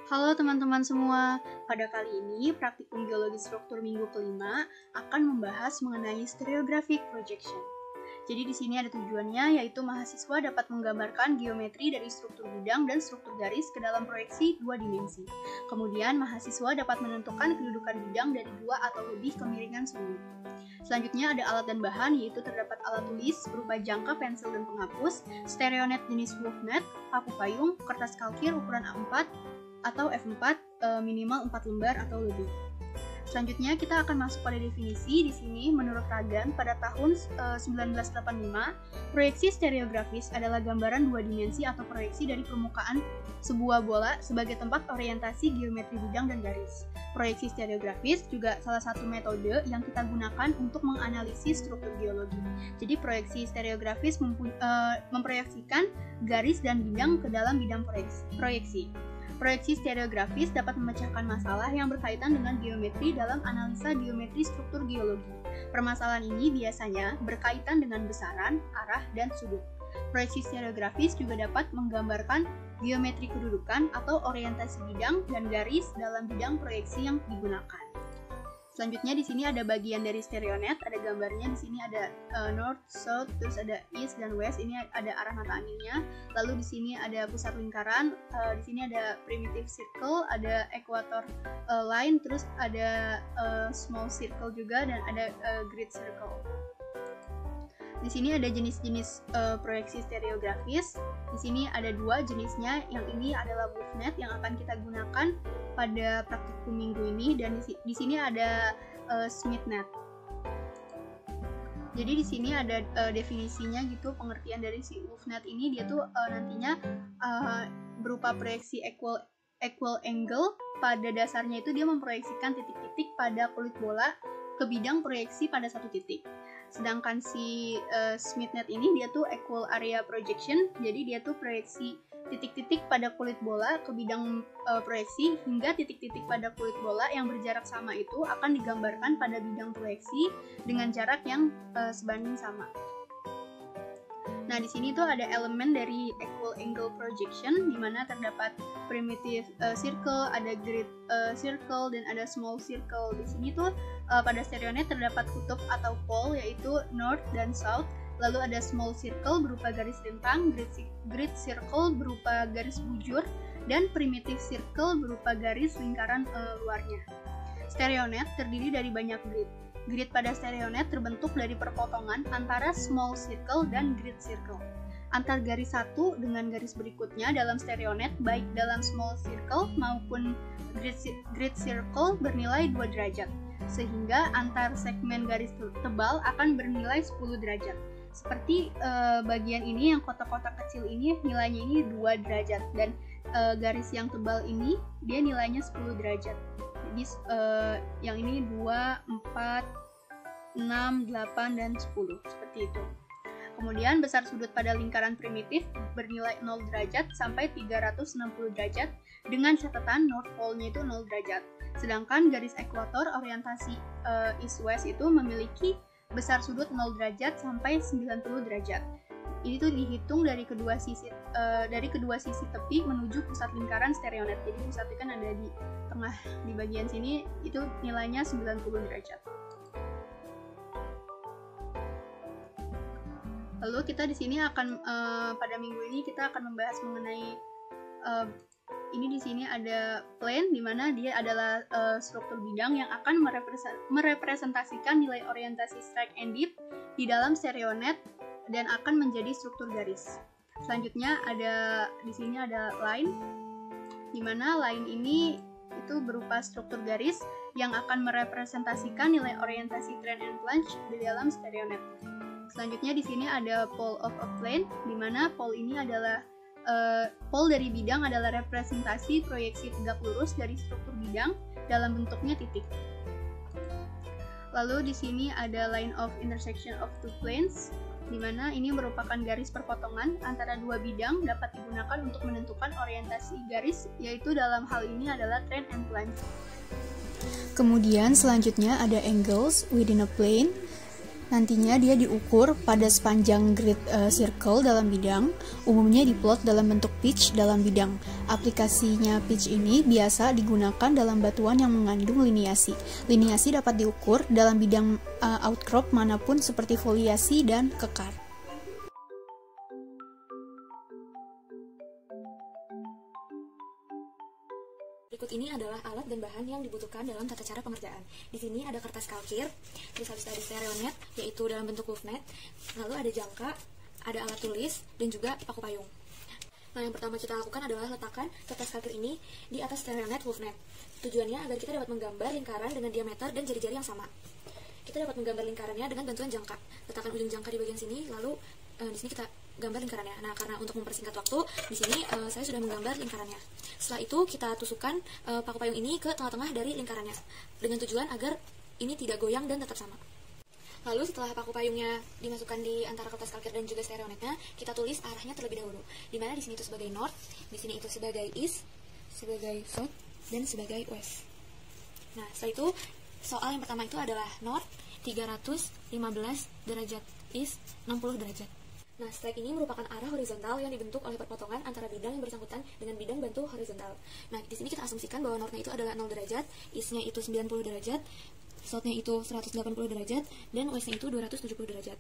Halo teman-teman semua, pada kali ini praktikum geologi struktur minggu kelima akan membahas mengenai stereographic projection. Jadi di sini ada tujuannya, yaitu mahasiswa dapat menggambarkan geometri dari struktur bidang dan struktur garis ke dalam proyeksi dua dimensi. Kemudian mahasiswa dapat menentukan kedudukan bidang dari dua atau lebih kemiringan sudut. Selanjutnya ada alat dan bahan, yaitu terdapat alat tulis berupa jangka, pensil, dan penghapus, stereonet jenis Wolfnet, paku payung, kertas kalkir ukuran A4 atau F4 minimal 4 lembar atau lebih. Selanjutnya kita akan masuk pada definisi. Di sini menurut Ragan pada tahun 1985, proyeksi stereografis adalah gambaran dua dimensi atau proyeksi dari permukaan sebuah bola sebagai tempat orientasi geometri bidang dan garis. Proyeksi stereografis juga salah satu metode yang kita gunakan untuk menganalisis struktur geologi. Jadi proyeksi stereografis memproyeksikan garis dan bidang ke dalam bidang proyeksi. Proyeksi stereografis dapat memecahkan masalah yang berkaitan dengan geometri dalam analisa geometri struktur geologi. Permasalahan ini biasanya berkaitan dengan besaran, arah, dan sudut. Proyeksi stereografis juga dapat menggambarkan geometri kedudukan atau orientasi bidang dan garis dalam bidang proyeksi yang digunakan. Selanjutnya di sini ada bagian dari stereonet, ada gambarnya. Di sini ada north, south, terus ada east dan west. Ini ada arah mata anginnya. Lalu di sini ada pusat lingkaran. Di sini ada primitive circle, ada equator line, terus ada small circle juga, dan ada grid circle. Di sini ada jenis-jenis proyeksi stereografis. Di sini ada dua jenisnya. Yang ini adalah Wolfnet yang akan kita gunakan pada praktikum minggu ini, dan di sini ada SmithNet. Jadi di sini ada definisinya gitu, pengertian dari si Wolfnet ini. Dia tuh nantinya berupa proyeksi equal angle. Pada dasarnya itu dia memproyeksikan titik-titik pada kulit bola ke bidang proyeksi pada satu titik. Sedangkan si SmithNet ini dia tuh equal area projection, jadi dia tuh proyeksi titik-titik pada kulit bola ke bidang proyeksi, hingga titik-titik pada kulit bola yang berjarak sama itu akan digambarkan pada bidang proyeksi dengan jarak yang sebanding sama. Nah, di sini tuh ada elemen dari equal angle projection, di mana terdapat primitive circle, ada grid circle, dan ada small circle. Di sini tuh pada stereonet terdapat kutub atau pole, yaitu north dan south. Lalu ada small circle berupa garis rintang, grid circle berupa garis bujur, dan primitive circle berupa garis lingkaran luarnya. Stereonet terdiri dari banyak grid. Grid pada stereonet terbentuk dari perpotongan antara small circle dan grid circle. Antar garis satu dengan garis berikutnya dalam stereonet, baik dalam small circle maupun grid circle, bernilai 2 derajat, sehingga antar segmen garis tebal akan bernilai 10 derajat. Seperti bagian ini yang kotak-kotak kecil ini nilainya ini 2 derajat, dan garis yang tebal ini dia nilainya 10 derajat. Jadi yang ini 2, 4, 6, 8, dan 10, seperti itu. Kemudian besar sudut pada lingkaran primitif bernilai 0 derajat sampai 360 derajat, dengan catatan North Pole-nya itu 0 derajat. Sedangkan garis ekuator orientasi east-west itu memiliki besar sudut 0 derajat sampai 90 derajat. Ini tuh dihitung dari kedua sisi tepi menuju pusat lingkaran stereonet. Jadi pusatnya kan ada di tengah, di bagian sini, itu nilainya 90 derajat. Lalu kita di sini akan pada minggu ini kita akan membahas mengenai ini. Di sini ada plane, di mana dia adalah struktur bidang yang akan merepresentasikan nilai orientasi strike and dip di dalam stereonet dan akan menjadi struktur garis. Selanjutnya di sini ada line, di mana line ini itu berupa struktur garis yang akan merepresentasikan nilai orientasi trend and plunge di dalam stereonet. Selanjutnya di sini ada pole of a plane, di mana pole ini adalah pole dari bidang adalah representasi proyeksi tegak lurus dari struktur bidang dalam bentuknya titik. Lalu di sini ada line of intersection of two planes, di mana ini merupakan garis perpotongan antara dua bidang, dapat digunakan untuk menentukan orientasi garis, yaitu dalam hal ini adalah trend and plunge. Kemudian selanjutnya ada angles within a plane, Nantinya dia diukur pada sepanjang grid circle dalam bidang, umumnya diplot dalam bentuk pitch dalam bidang. Aplikasinya pitch ini biasa digunakan dalam batuan yang mengandung liniasi. Liniasi dapat diukur dalam bidang outcrop manapun seperti foliasi dan kekar. Berikut ini adalah alat dan bahan yang dibutuhkan dalam tata cara pengerjaan. Di sini ada kertas kalkir, terus habis ada stereonet, yaitu dalam bentuk loopnet, lalu ada jangka, ada alat tulis, dan juga paku payung. Nah, yang pertama kita lakukan adalah letakkan kertas kalkir ini di atas stereonet loopnet. Tujuannya agar kita dapat menggambar lingkaran dengan diameter dan jari-jari yang sama. Kita dapat menggambar lingkarannya dengan bantuan jangka. Letakkan ujung jangka di bagian sini, lalu di sini kita gambar lingkarannya. Nah, karena untuk mempersingkat waktu, di sini saya sudah menggambar lingkarannya. Setelah itu kita tusukkan paku payung ini ke tengah-tengah dari lingkarannya dengan tujuan agar ini tidak goyang dan tetap sama. Lalu setelah paku payungnya dimasukkan di antara kertas kalkir dan juga stereonetnya, kita tulis arahnya terlebih dahulu. Dimana di sini itu sebagai north, di sini itu sebagai east, sebagai south, dan sebagai west. Nah, setelah itu soal yang pertama itu adalah north 315 derajat, east 60 derajat. Nah, strike ini merupakan arah horizontal yang dibentuk oleh perpotongan antara bidang yang bersangkutan dengan bidang bantu horizontal. Nah, di sini kita asumsikan bahwa north-nya itu adalah 0 derajat, east-nya itu 90 derajat, south-nya itu 180 derajat, dan west-nya itu 270 derajat.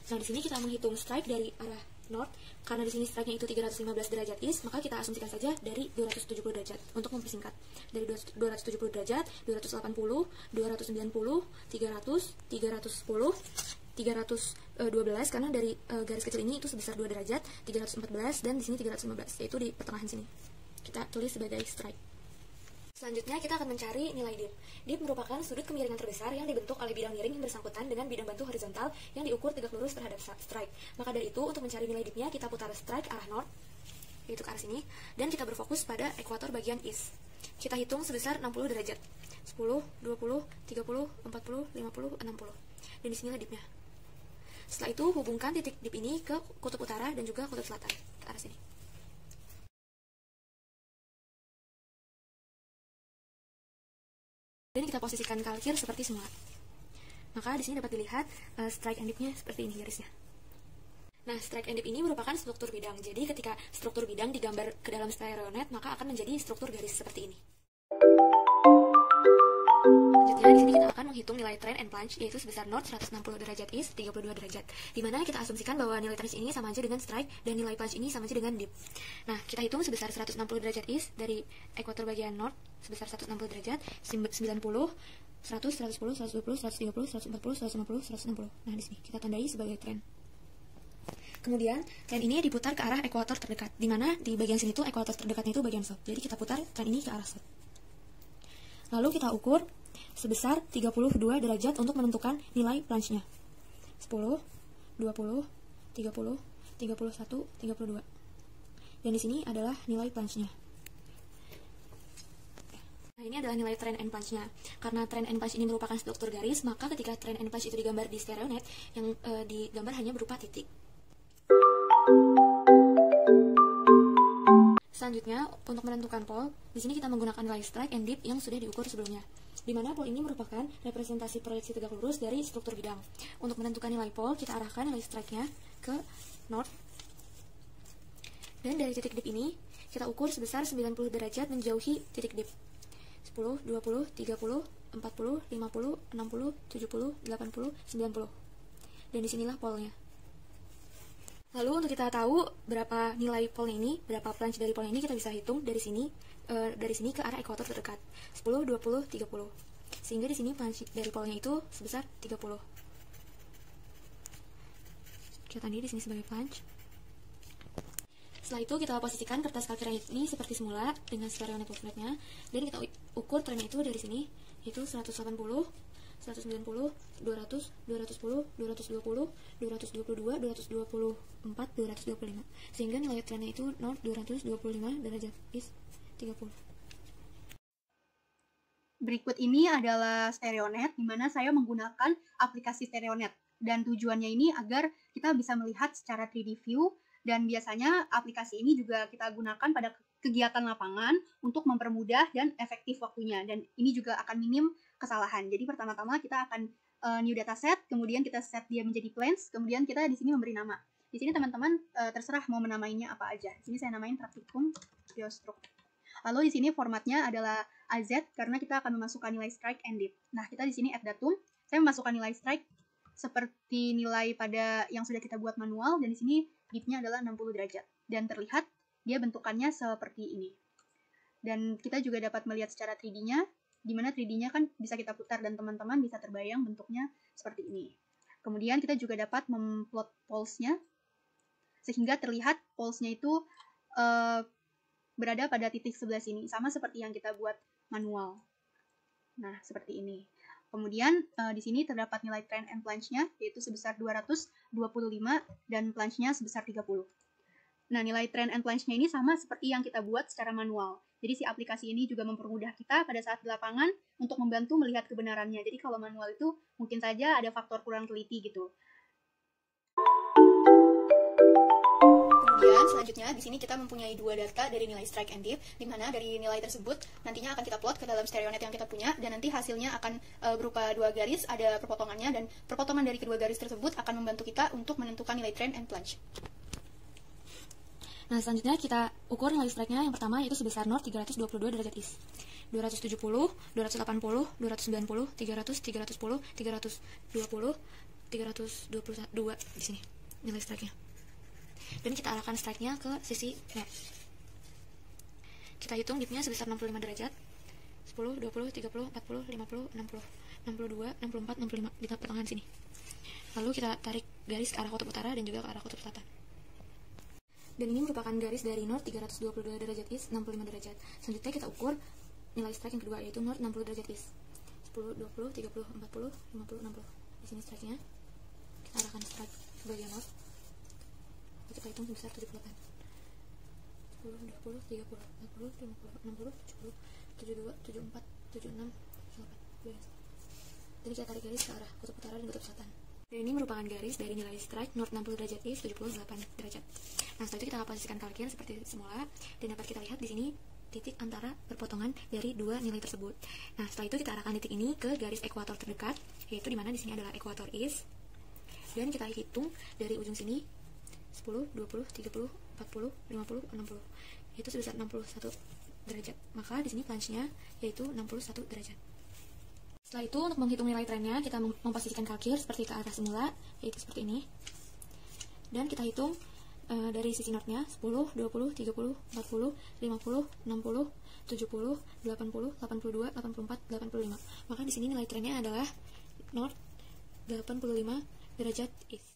Nah, di sini kita menghitung strike dari arah north, karena di sini strike-nya itu 315 derajat east, maka kita asumsikan saja dari 270 derajat untuk mempersingkat. Dari 270 derajat, 280, 290, 300, 310, 312 karena dari garis kecil ini itu sebesar 2 derajat, 314 dan di sini 315, yaitu di pertengahan sini. Kita tulis sebagai strike. Selanjutnya kita akan mencari nilai dip. Dip merupakan sudut kemiringan terbesar yang dibentuk oleh bidang miring yang bersangkutan dengan bidang bantu horizontal yang diukur tegak lurus terhadap strike.Aka dari itu, untuk mencari nilai dipnya, kita putar strike arah north, yaitu ke arah sini, dan kita berfokus pada ekuator bagian east. Kita hitung sebesar 60 derajat. 10, 20, 30, 40, 50, 60. Dan disinilah dipnya. Setelah itu, hubungkan titik dip ini ke kutub utara dan juga kutub selatan, ke arah sini. Dan kita posisikan kalkir seperti semula. Maka di sini dapat dilihat strike and dip-nya seperti ini garisnya. Nah, strike and dip ini merupakan struktur bidang. Jadi ketika struktur bidang digambar ke dalam stereonet, maka akan menjadi struktur garis seperti ini. Selanjutnya, di sini kita akan menghitung nilai trend and plunge, yaitu sebesar north 160 derajat, east 32 derajat. Dimana kita asumsikan bahwa nilai trend ini sama aja dengan strike, dan nilai plunge ini sama aja dengan dip. Nah, kita hitung sebesar 160 derajat east dari ekuator bagian north, sebesar 160 derajat, 90, 100, 110, 120, 130, 140, 150, 160. Nah, di sini kita tandai sebagai trend. Kemudian, trend ini diputar ke arah ekuator terdekat, dimana di bagian sini tuh ekuator terdekatnya itu bagian south. Jadi kita putar trend ini ke arah south. Lalu kita ukur sebesar 32 derajat untuk menentukan nilai plunge-nya. 10, 20, 30, 31, 32. Dan di sini adalah nilai plunge-nya. Nah, ini adalah nilai trend and plunge-nya. Karena trend and plunge ini merupakan struktur garis, maka ketika trend and plunge itu digambar di stereonet, yang digambar hanya berupa titik. Selanjutnya, untuk menentukan pole, di sini kita menggunakan nilai strike and dip yang sudah diukur sebelumnya. Di mana pole ini merupakan representasi proyeksi tegak lurus dari struktur bidang. Untuk menentukan nilai pole, kita arahkan nilai strike-nya ke north. Dan dari titik dip ini, kita ukur sebesar 90 derajat menjauhi titik dip. 10, 20, 30, 40, 50, 60, 70, 80, 90. Dan disinilah pole-nya. Lalu untuk kita tahu berapa nilai pole ini, berapa plunge dari pole ini, kita bisa hitung dari sini ke arah ekuator terdekat. 10, 20, 30. Sehingga di sini plunge dari pole-nya itu sebesar 30. Kita tandai di sini sebagai plunge. Setelah itu kita posisikan kertas kalkir ini seperti semula dengan stereonet movement-nya, dan kita ukur trennya itu dari sini, yaitu 180, 190, 200, 210, 220, 222, 224, 225. Sehingga nilai trennya itu 225 derajat, is 30. Berikut ini adalah stereonet, di mana saya menggunakan aplikasi stereonet. Dan tujuannya ini agar kita bisa melihat secara 3D view, dan biasanya aplikasi ini juga kita gunakan pada kegiatan lapangan untuk mempermudah dan efektif waktunya. Dan ini juga akan minim kesalahan. Jadi pertama-tama kita akan new dataset, kemudian kita set dia menjadi plans, kemudian kita di sini memberi nama. Di sini teman-teman terserah mau menamainya apa aja. Di sini saya namain praktikum geostruk. Lalu di sini formatnya adalah AZ karena kita akan memasukkan nilai strike and dip. Nah, kita di sini add datum. Saya memasukkan nilai strike seperti nilai pada yang sudah kita buat manual, dan di sini dipnya adalah 60 derajat. Dan terlihat dia bentukannya seperti ini. Dan kita juga dapat melihat secara 3D-nya, di mana 3D-nya kan bisa kita putar dan teman-teman bisa terbayang bentuknya seperti ini. Kemudian kita juga dapat memplot pulse-nya, sehingga terlihat pulse-nya itu berada pada titik sebelah sini, sama seperti yang kita buat manual. Nah, seperti ini. Kemudian di sini terdapat nilai trend and plunge-nya, yaitu sebesar 225 dan plunge-nya sebesar 30. Nah, nilai trend and plunge-nya ini sama seperti yang kita buat secara manual. Jadi si aplikasi ini juga mempermudah kita pada saat di lapangan untuk membantu melihat kebenarannya. Jadi kalau manual itu mungkin saja ada faktor kurang teliti gitu. Kemudian selanjutnya di sini kita mempunyai dua data dari nilai strike and dip, di mana dari nilai tersebut nantinya akan kita plot ke dalam stereonet yang kita punya, dan nanti hasilnya akan berupa dua garis, ada perpotongannya, dan perpotongan dari kedua garis tersebut akan membantu kita untuk menentukan nilai trend and plunge. Nah, selanjutnya kita ukur nilai strike-nya. Yang pertama yaitu sebesar north 322 derajat east, 270, 280, 290, 300, 310, 320, 322 di sini nilai strike-nya. Dan kita arahkan strike-nya ke sisi north. Kita hitung dip-nya sebesar 65 derajat. 10, 20, 30, 40, 50, 60, 62, 64, 65 di pertengahan sini. Lalu kita tarik garis ke arah kutub utara dan juga ke arah kutub selatan. Dan ini merupakan garis dari north 322 derajat east, 65 derajat. Selanjutnya kita ukur nilai strike yang kedua, yaitu north 60 derajat east. 10, 20, 30, 40, 50, 60. Di sini strike-nya. Kita arahkan strike ke bagian north. Kita hitung sebesar 78. 10, 20, 30, 40, 50, 60, 70, 72, 74, 76, 78. Jadi kita tarik garis ke arah kutub utara dan kutub selatan. Dan ini merupakan garis dari nilai strike north 60 derajat east, 78 derajat. Nah, setelah itu kita posisikan kalkir seperti semula, dan dapat kita lihat di sini titik antara perpotongan dari dua nilai tersebut. Nah, setelah itu kita arahkan titik ini ke garis ekuator terdekat, yaitu di mana di sini adalah ekuator east. Dan kita hitung dari ujung sini 10, 20, 30, 40, 50, 60. Yaitu sebesar 61 derajat. Maka di sini plunge-nya yaitu 61 derajat. Setelah itu, untuk menghitung nilai trennya, kita memposisikan kalkir seperti ke arah semula, yaitu seperti ini. Dan kita hitung dari sisi north-nya 10, 20, 30, 40, 50, 60, 70, 80, 82, 84, 85. Maka di sini nilai trennya adalah north 85 derajat east.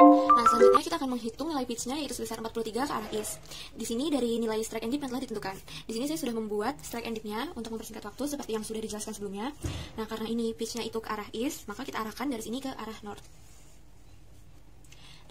Nah, selanjutnya kita akan menghitung nilai pitch-nya, yaitu sebesar 43 ke arah east. Di sini dari nilai strike and dip yang telah ditentukan. Di sini saya sudah membuat strike and dip-nya untuk mempersingkat waktu seperti yang sudah dijelaskan sebelumnya. Nah, karena ini pitch-nya itu ke arah east, maka kita arahkan dari sini ke arah north.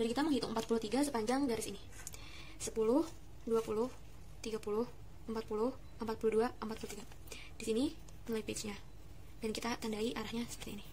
Dan kita menghitung 43 sepanjang garis ini. 10, 20, 30, 40, 42, 43. Di sini nilai pitch-nya. Dan kita tandai arahnya seperti ini.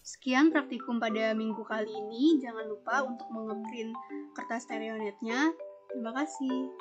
Sekian praktikum pada minggu kali ini. Jangan lupa untuk mengeprint kertas stereonetnya. Terima kasih.